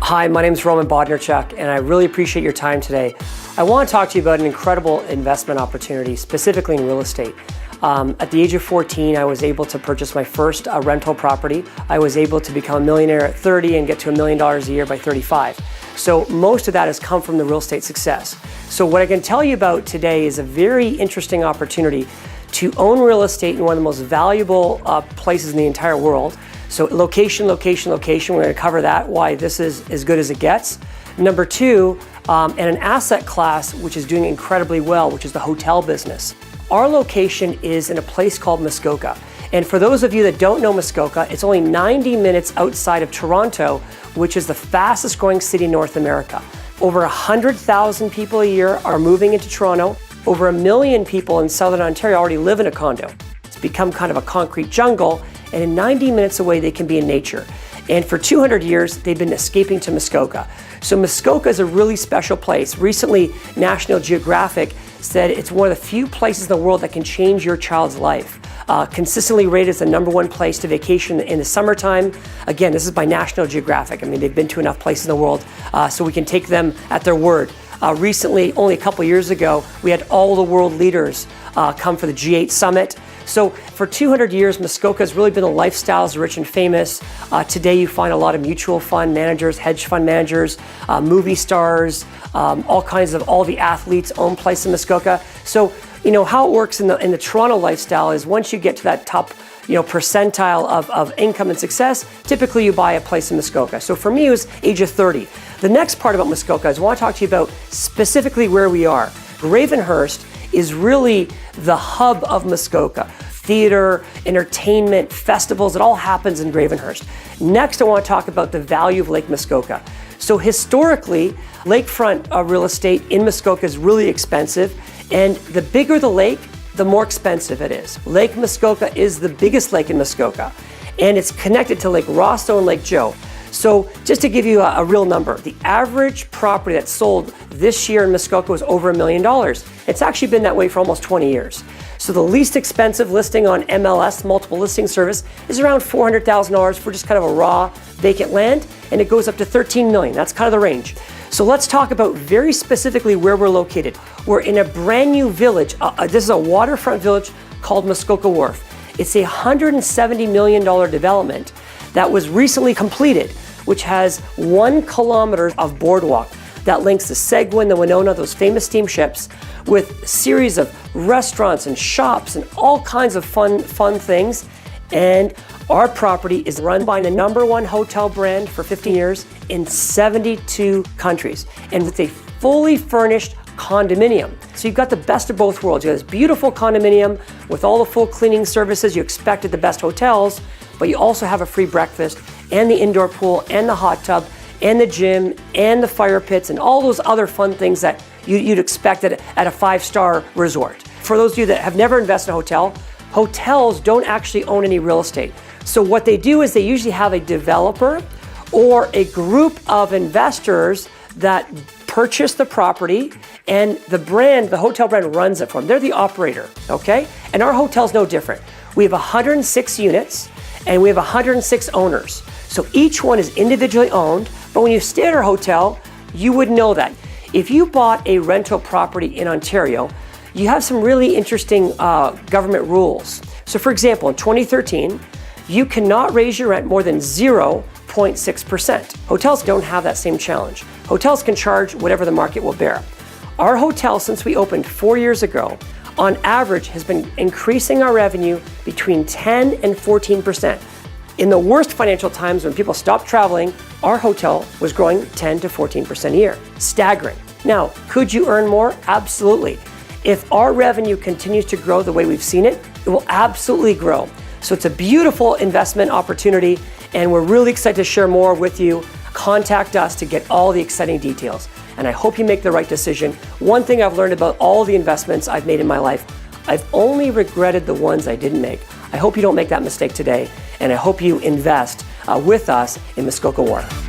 Hi, my name is Roman Bodnerchuk, and I really appreciate your time today. I want to talk to you about an incredible investment opportunity, specifically in real estate. At the age of 14, I was able to purchase my first rental property. I was able to become a millionaire at 30 and get to $1 million a year by 35. So most of that has come from the real estate success. So what I can tell you about today is a very interesting opportunity to own real estate in one of the most valuable places in the entire world. So location, location, location, we're going to cover that, why this is as good as it gets. Number two, and an asset class which is doing incredibly well, which is the hotel business. Our location is in a place called Muskoka. And for those of you that don't know Muskoka, it's only 90 minutes outside of Toronto, which is the fastest growing city in North America. Over 100,000 people a year are moving into Toronto. Over 1 million people in Southern Ontario already live in a condo. It's become kind of a concrete jungle, and in 90 minutes away, they can be in nature. And for 200 years, they've been escaping to Muskoka. So Muskoka is a really special place. Recently, National Geographic said it's one of the few places in the world that can change your child's life. Consistently rated as the #1 place to vacation in the summertime. Again, this is by National Geographic. I mean, they've been to enough places in the world, so we can take them at their word. Recently, only a couple years ago, we had all the world leaders come for the G8 summit. So for 200 years, Muskoka has really been the lifestyles rich and famous. Today you find a lot of mutual fund managers, hedge fund managers, movie stars, all the athletes own place in Muskoka. So, you know, how it works in the Toronto lifestyle is once you get to that top, percentile of income and success, typically you buy a place in Muskoka. So for me, it was age of 30. The next part about Muskoka is I want to talk to you about specifically where we are. Gravenhurst is really the hub of Muskoka. Theater, entertainment, festivals, it all happens in Gravenhurst. Next, I want to talk about the value of Lake Muskoka. So historically, lakefront real estate in Muskoka is really expensive, and the bigger the lake, the more expensive it is. Lake Muskoka is the biggest lake in Muskoka, and it's connected to Lake Rosto and Lake Joe. So just to give you a real number, the average property that sold this year in Muskoka was over $1 million. It's actually been that way for almost 20 years. So the least expensive listing on MLS, multiple listing service, is around $400,000 for just kind of a raw vacant land, and it goes up to $13 million. That's kind of the range. So let's talk about very specifically where we're located. We're in a brand new village. This is a waterfront village called Muskoka Wharf. It's a $170 million development that was recently completed, which has 1 kilometer of boardwalk that links the Seguin, the Winona, those famous steamships, with a series of restaurants and shops and all kinds of fun things. And our property is run by the #1 hotel brand for 15 years in 72 countries. And with a fully furnished condominium. So you've got the best of both worlds. You have this beautiful condominium with all the full cleaning services you expect at the best hotels, but you also have a free breakfast and the indoor pool and the hot tub and the gym and the fire pits and all those other fun things that you'd expect at a 5-star resort. For those of you that have never invested in a hotel, hotels don't actually own any real estate. So what they do is they usually have a developer or a group of investors that purchase the property, and the hotel brand runs it for them. They're the operator, okay? And our hotel's no different. We have 106 units and we have 106 owners. So each one is individually owned, but when you stay at our hotel, you would know that. If you bought a rental property in Ontario, you have some really interesting government rules. So for example, in 2013, you cannot raise your rent more than 0.6%. Hotels don't have that same challenge. Hotels can charge whatever the market will bear. Our hotel, since we opened 4 years ago, on average has been increasing our revenue between 10 and 14%. In the worst financial times when people stopped traveling, our hotel was growing 10 to 14% a year. Staggering. Now, could you earn more? Absolutely. If our revenue continues to grow the way we've seen it, it will absolutely grow. So it's a beautiful investment opportunity, and we're really excited to share more with you. Contact us to get all the exciting details. And I hope you make the right decision. One thing I've learned about all the investments I've made in my life, I've only regretted the ones I didn't make. I hope you don't make that mistake today, and I hope you invest with us in Muskoka Wharf.